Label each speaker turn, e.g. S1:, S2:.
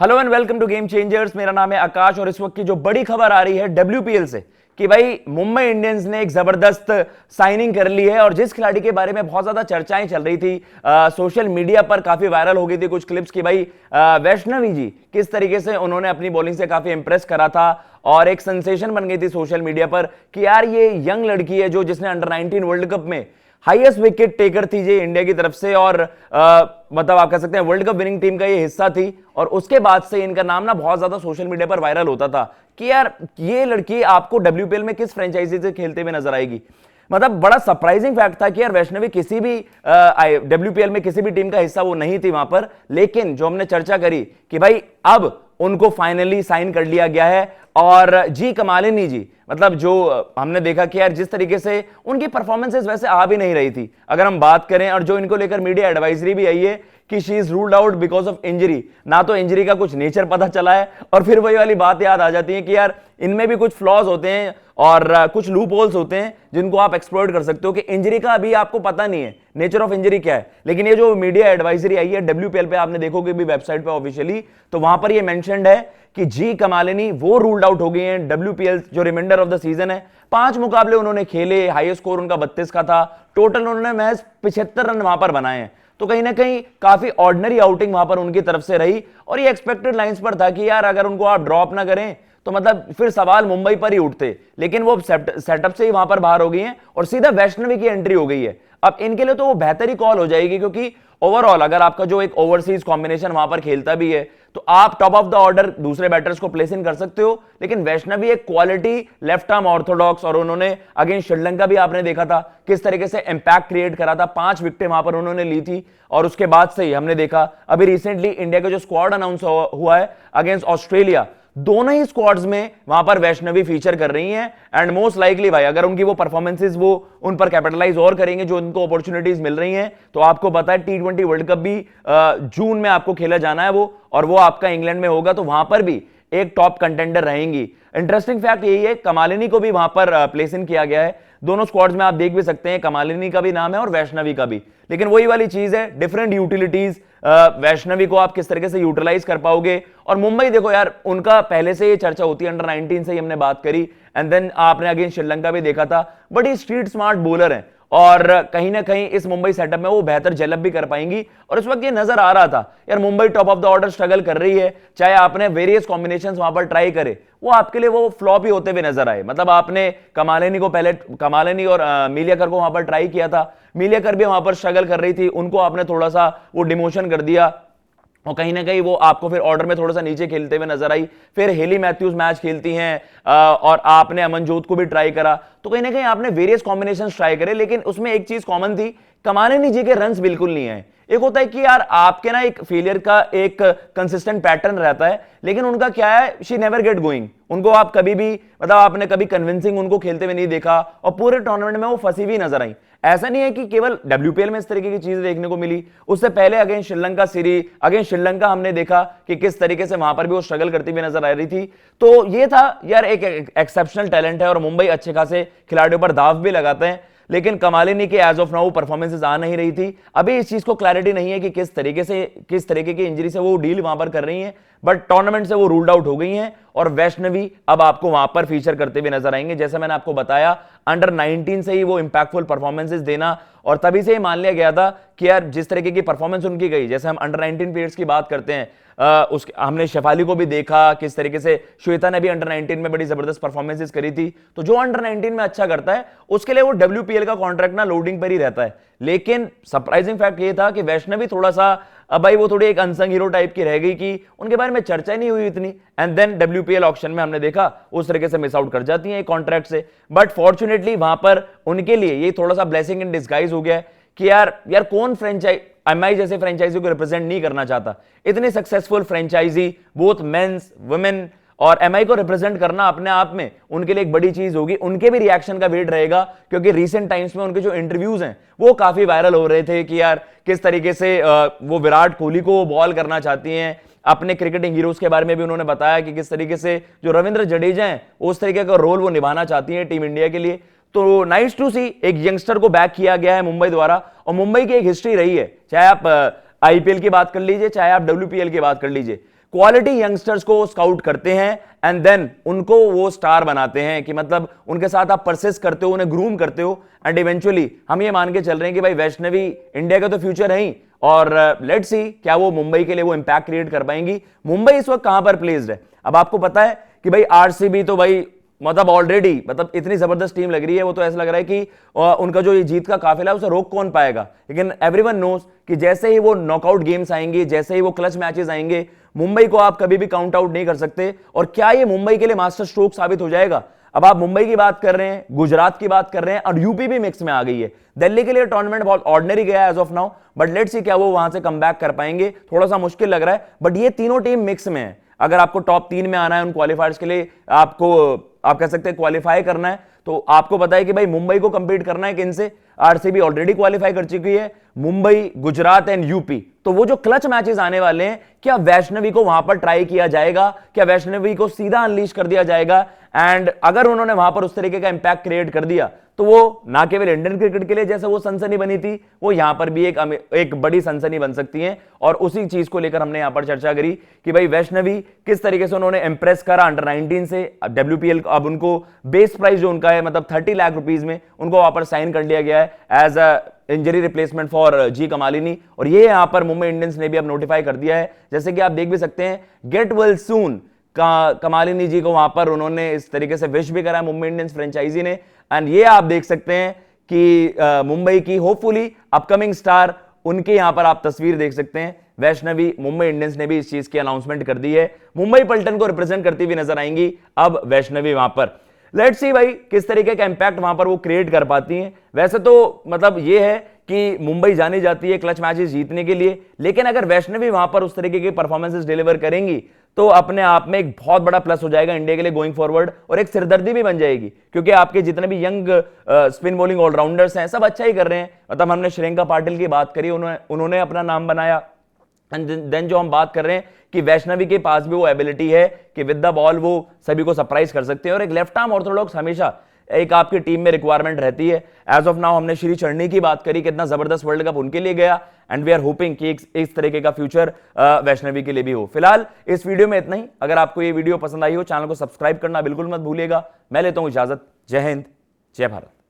S1: Hello and welcome to Game Changers. मेरा नाम है आकाश और इस वक्त की जो बड़ी खबर आ रही है डब्ल्यूपीएल से कि भाई मुंबई इंडियंस ने एक जबरदस्त साइनिंग कर ली है। और जिस खिलाड़ी के बारे में बहुत ज्यादा चर्चाएं चल रही थी, सोशल मीडिया पर काफी वायरल हो गई थी कुछ क्लिप्स की भाई वैष्णवी जी किस तरीके से उन्होंने अपनी बॉलिंग से काफी इंप्रेस करा था और एक सेंसेशन बन गई थी सोशल मीडिया पर कि यार ये यंग लड़की है जो जिसने अंडर 19 वर्ल्ड कप में हाईएस्ट विकेट टेकर थी जी इंडिया की तरफ से और मतलब आप कह सकते हैं वर्ल्ड कप विनिंग टीम का ये हिस्सा थी। और उसके बाद से इनका नाम ना बहुत ज्यादा सोशल मीडिया पर वायरल होता था कि यार ये लड़की आपको डब्ल्यूपीएल में किस फ्रेंचाइजी से खेलते हुए नजर आएगी। मतलब बड़ा सरप्राइजिंग फैक्ट था कि यार वैष्णवी किसी भी डब्ल्यूपीएल में किसी भी टीम का हिस्सा वो नहीं थी वहां पर। लेकिन जो हमने चर्चा करी कि भाई अब उनको फाइनली साइन कर लिया गया है और जी कमालिनी जी मतलब जो हमने देखा कि यार जिस तरीके से उनकी परफॉर्मेंसेस वैसे आ भी नहीं रही थी अगर हम बात करें, और जो इनको लेकर मीडिया एडवाइजरी भी आई है कि she is ruled out because of injury. ना तो इंजरी का कुछ नेचर पता चला है और फिर वही वाली बात याद आ जाती है कि यार इनमें भी कुछ फ्लॉज होते हैं और कुछ लूप होल्स होते हैं जिनको आप एक्सप्लोर कर सकते हो कि इंजरी का अभी आपको पता नहीं है नेचर ऑफ इंजरी क्या है। लेकिन ये जो मीडिया एडवाइजरी आई है डब्ल्यूपीएल पे आपने देखोगे भी वेबसाइट पे ऑफिशियली, तो वहां पर ये मेंशन्ड है कि जी कमालिनी वो रूल्ड आउट हो गई हैं डब्ल्यूपीएल जो रिमाइंडर ऑफ द सीजन है। 5 मुकाबले उन्होंने खेले, हाईएस्ट स्कोर उनका 32 का था, टोटल उन्होंने महज 75 रन वहां पर बनाए हैं। तो कहीं ना कहीं काफी ऑर्डिनरी आउटिंग वहां पर उनकी तरफ से रही और ये एक्सपेक्टेड लाइंस पर था कि यार अगर उनको आप ड्रॉप ना करें तो मतलब फिर सवाल मुंबई पर ही उठते। लेकिन वो सेटअप से ही वहां पर बाहर हो गई हैं और सीधा वैष्णवी की एंट्री हो गई है। अब इनके लिए तो वो बेहतर ही कॉल हो जाएगी क्योंकि ओवरऑल अगर आपका जो एक ओवरसीज कॉम्बिनेशन वहां पर खेलता भी है तो आप टॉप ऑफ द ऑर्डर दूसरे बैटर्स को प्लेस इन कर सकते हो। लेकिन वैष्णवी एक क्वालिटी लेफ्ट आर्म ऑर्थोडॉक्स और उन्होंने अगेंस्ट श्रीलंका भी आपने देखा था किस तरीके से इंपैक्ट क्रिएट करा था, 5 विकेटें वहां पर उन्होंने ली थी। और उसके बाद से ही हमने देखा अभी रिसेंटली इंडिया का जो स्क्वाड अनाउंस हुआ है अगेंस्ट ऑस्ट्रेलिया, दोनों ही स्क्वाड्स में वहां पर वैष्णवी फीचर कर रही हैं। एंड मोस्ट लाइकली भाई अगर उनकी वो परफॉर्मेंसेस वो उन पर कैपिटलाइज और करेंगे जो उनको अपॉर्चुनिटीज मिल रही हैं, तो आपको पता है T20 वर्ल्ड कप भी जून में आपको खेला जाना है वो, और वो आपका इंग्लैंड में होगा, तो वहां पर भी एक टॉप कंटेंडर रहेंगी। इंटरेस्टिंग फैक्ट यही है कमालिनी को भी वहां पर प्लेस इन किया गया है। दोनों स्क्वाड्स में आप देख भी सकते हैं कमालिनी का भी नाम है और वैष्णवी का भी। लेकिन वही वाली चीज है डिफरेंट यूटिलिटीज, वैष्णवी को आप किस तरीके से यूटिलाइज कर पाओगे। और मुंबई देखो यार उनका पहले से ये चर्चा होती है, अंडर 19 से ही हमने बात करी एंड देन आपने अगेंस्ट श्रीलंका भी देखा था। बड़ी स्ट्रीट स्मार्ट बॉलर है और कहीं ना कहीं इस मुंबई सेटअप में वो बेहतर जेलअप भी कर पाएंगी। और इस वक्त ये नजर आ रहा था यार Mumbai top of the order struggle कर रही है, चाहे आपने वेरियस कॉम्बिनेशंस वहां पर ट्राई करे वो आपके लिए वो फ्लॉप ही होते हुए नजर आए। मतलब आपने कमालिनी को पहले कमालिनी और मिलियाकर को वहां पर ट्राई किया था, मिलियाकर भी वहां पर स्ट्रगल कर रही थी, उनको आपने थोड़ा सा वो डिमोशन कर दिया और कहीं ना कहीं वो आपको फिर ऑर्डर में थोड़ा सा नीचे खेलते हुए नजर आई। फिर हेली मैथ्यूज मैच खेलती हैं और आपने अमनजोत को भी ट्राई करा, तो कहीं ना कहीं आपने वेरियस कॉम्बिनेशन ट्राई करे। लेकिन उसमें एक चीज कॉमन थी, कमालिनी जी के रन्स बिल्कुल नहीं आए। एक होता है कि यार आपके ना एक फेलियर का एक कंसिस्टेंट पैटर्न रहता है, लेकिन उनका क्या है शी नेवर गेट गोइंग। उनको आप कभी भी मतलब आपने कभी कन्विंसिंग उनको खेलते हुए नहीं देखा और पूरे टूर्नामेंट में वो फंसी हुई नजर आई। ऐसा नहीं है कि केवल डब्ल्यूपीएल में इस तरीके की चीजें देखने को मिली, उससे पहले against Sri Lanka series against Sri Lanka हमने देखा कि किस तरीके से वहां पर भी वो स्ट्रगल करती हुई नजर आ रही थी। तो ये था यार एक एक्सेप्शनल टैलेंट है और मुंबई अच्छे खासे खिलाड़ियों पर दाव भी लगाते हैं। लेकिन कमालिनी के एज ऑफ नाउ परफॉर्मेंसेस आ नहीं रही थी। अभी इस चीज को क्लैरिटी नहीं है कि किस तरीके की इंजरी से वो डील वहां पर कर रही हैं, बट टूर्नामेंट से वो रूल्ड आउट हो गई हैं और वैष्णवी अब आपको वहां पर फीचर करते हुए नजर आएंगे। जैसे मैंने आपको बताया अंडर 19 से ही वो इंपैक्टफुल परफॉर्मेंसेस देना, और तभी से ही मान लिया गया था कि यार जिस तरीके की परफॉर्मेंस उनकी गई, जैसे हम अंडर 19 प्लेयर्स की बात करते हैं उसके हमने शेफाली को भी देखा किस तरीके से, श्वेता ने भी अंडर 19 में बड़ी जबरदस्त परफॉर्मेंसेस करी थी। तो जो अंडर 19 में अच्छा करता है उसके लिए वो डब्ल्यूपीएल का कॉन्ट्रैक्ट ना लोडिंग पर ही रहता है। लेकिन सरप्राइजिंग फैक्ट ये था कि वैष्णवी थोड़ा सा अब भाई वो थोड़ी एक अनसंग हीरो टाइप की रह गई कि उनके बारे में चर्चा नहीं हुई इतनी, एंड देन डब्ल्यूपीएल ऑक्शन में हमने देखा उस तरीके से मिस आउट कर जाती हैं कॉन्ट्रैक्ट से। बट फॉर्चुनेटली वहां पर उनके लिए ये थोड़ा सा ब्लेसिंग इन डिस्गाइज हो गया है कि यार कौन फ्रेंचाइज एमआई जैसे फ्रेंचाइजी को रिप्रेजेंट नहीं करना चाहता। इतनी successful franchisee both men's women और एमआई को रिप्रेजेंट करना अपने आप में उनके लिए एक बड़ी चीज होगी। उनके भी रिएक्शन का वेट रहेगा क्योंकि रीसेंट टाइम्स में उनके जो इंटरव्यूज हैं वो काफी वायरल हो रहे थे कि यार किस तरीके से वो विराट कोहली को बॉल करना चाहती हैं। अपने क्रिकेटिंग हीरोज के बारे में भी उन्होंने बताया कि किस तरीके से जो रविंद्र जडेजा हैं उस तरीके का रोल वो निभाना चाहती हैं टीम इंडिया के लिए। तो नाइस टू सी एक यंगस्टर को बैक किया गया है मुंबई द्वारा, और मुंबई की एक हिस्ट्री रही है, चाहे आप आईपीएल की बात कर लीजिए चाहे आप डब्ल्यूपीएल की बात कर लीजिए। क्वालिटी यंगस्टर्स को स्काउट करते हैं एंड देन उनको वो स्टार बनाते हैं, कि मतलब उनके साथ आप परसिस्ट करते हो, उन्हें ग्रूम करते हो एंड इवेंचुअली हम ये मान के चल रहे हैं कि भाई वैष्णवी इंडिया का तो फ्यूचर है ही, और लेट्स सी क्या वो मुंबई के लिए वो इंपैक्ट क्रिएट कर पाएंगी। मुंबई इस वक्त कहां पर प्लेस्ड है, अब आपको पता है कि भाई आरसीबी तो भाई मतलब ऑलरेडी मतलब इतनी जबरदस्त टीम लग रही है, वो तो ऐसा लग रहा है कि उनका जो ये जीत का काफिला है उसे रोक कौन पाएगा। लेकिन एवरीवन नोज कि जैसे ही वो नॉकआउट गेम्स आएंगे, जैसे ही वो क्लच मैचेस आएंगे, मुंबई को आप कभी भी काउंट आउट नहीं कर सकते। और क्या ये मुंबई के लिए मास्टर स्ट्रोक साबित हो जाएगा। अब आप मुंबई की बात कर रहे हैं, गुजरात की बात कर रहे हैं और यूपी भी मिक्स में आ गई है। दिल्ली के लिए टूर्नामेंट बहुत ऑर्डिनरी गया as of now, but let's see क्या वो वहां से कम बैक कर पाएंगे, थोड़ा सा मुश्किल लग रहा है। बट ये तीनों टीम मिक्स में है, अगर आपको टॉप 3 में आना है उन क्वालिफायर्स के लिए, आपको आप कह सकते हैं क्वालिफाई करना है, तो आपको पता है कि भाई मुंबई को कंपीट करना है किन से। आरसीबी ऑलरेडी क्वालिफाई कर चुकी है, मुंबई, गुजरात एंड यूपी। तो वो जो क्लच मैचेस आने वाले हैं, क्या वैष्णवी को वहां पर ट्राई किया जाएगा, क्या वैष्णवी को सीधा अनलीश कर दिया जाएगा। एंड अगर उन्होंने वहां पर उस तरीके का इंपैक्ट क्रिएट कर दिया तो वो ना केवल इंडियन क्रिकेट के लिए जैसे वो सनसनी बनी थी, वो यहां पर भी एक बड़ी सनसनी बन सकती है। और उसी चीज को लेकर हमने यहां पर चर्चा करी कि भाई वैष्णवी किस तरीके से उन्होंने इंप्रेस करा अंडर 19 से WPL। अब उनको बेस प्राइस जो उनका है मतलब 30 लाख रुपीस में उनको वहां पर साइन कर लिया गया है as a injury replacement for G Kamalini. और ये यहां पर मुंबई इंडियंस ने भी अब नोटिफाई कर दिया है, जैसे कि आप देख भी सकते हैं, गेट वेल सून कमालिनी जी को वहां पर उन्होंने इस तरीके से विश भी करा मुंबई इंडियंस फ्रेंचाइजी ने। एंड ये आप देख सकते हैं कि मुंबई की होपफुली अपकमिंग स्टार, उनके यहां पर आप तस्वीर देख सकते हैं। वैष्णवी, मुंबई इंडियंस ने भी इस चीज की अनाउंसमेंट कर दी है, मुंबई पल्टन को रिप्रेजेंट करती हुई नजर आएंगी अब वैष्णवी वहां पर। लेट्स सी भाई किस तरीके का इंपैक्ट वहां पर वो क्रिएट कर पाती हैं। वैसे तो मतलब ये है कि मुंबई जानी जाती है क्लच मैचेस जीतने के लिए, लेकिन अगर वैष्णवी वहां पर उस तरीके के परफॉर्मेंसेस डिलीवर करेंगी तो अपने आप में एक बहुत बड़ा प्लस हो जाएगा इंडिया के लिए गोइंग फॉरवर्ड, और एक सिरदर्दी भी बन जाएगी, क्योंकि आपके जितने भी यंग स्पिन बॉलिंग ऑलराउंडर्स हैं सब अच्छा ही कर रहे हैं। मतलब हमने श्रेयंका पाटिल की बात करी, उन्होंने अपना नाम बनाया। एंड देन जो हम बात कर रहे हैं कि वैष्णवी के पास भी वो एबिलिटी है कि विद द बॉल वो सभी को सरप्राइज कर सकते हैं, और एक लेफ्ट आर्म ऑर्थोडॉक्स हमेशा एक आपकी टीम में रिक्वायरमेंट रहती है। एज ऑफ नाउ हमने श्री चरणी की बात करी, कितना जबरदस्त वर्ल्ड कप उनके लिए गया, एंड वी आर होपिंग कि इस तरीके का फ्यूचर वैष्णवी के लिए भी हो। फिलहाल इस वीडियो में इतना ही। अगर आपको ये वीडियो पसंद आई हो, चैनल को सब्सक्राइब करना बिल्कुल मत भूलिएगा। मैं लेता हूं इजाजत। जय हिंद, जय भारत।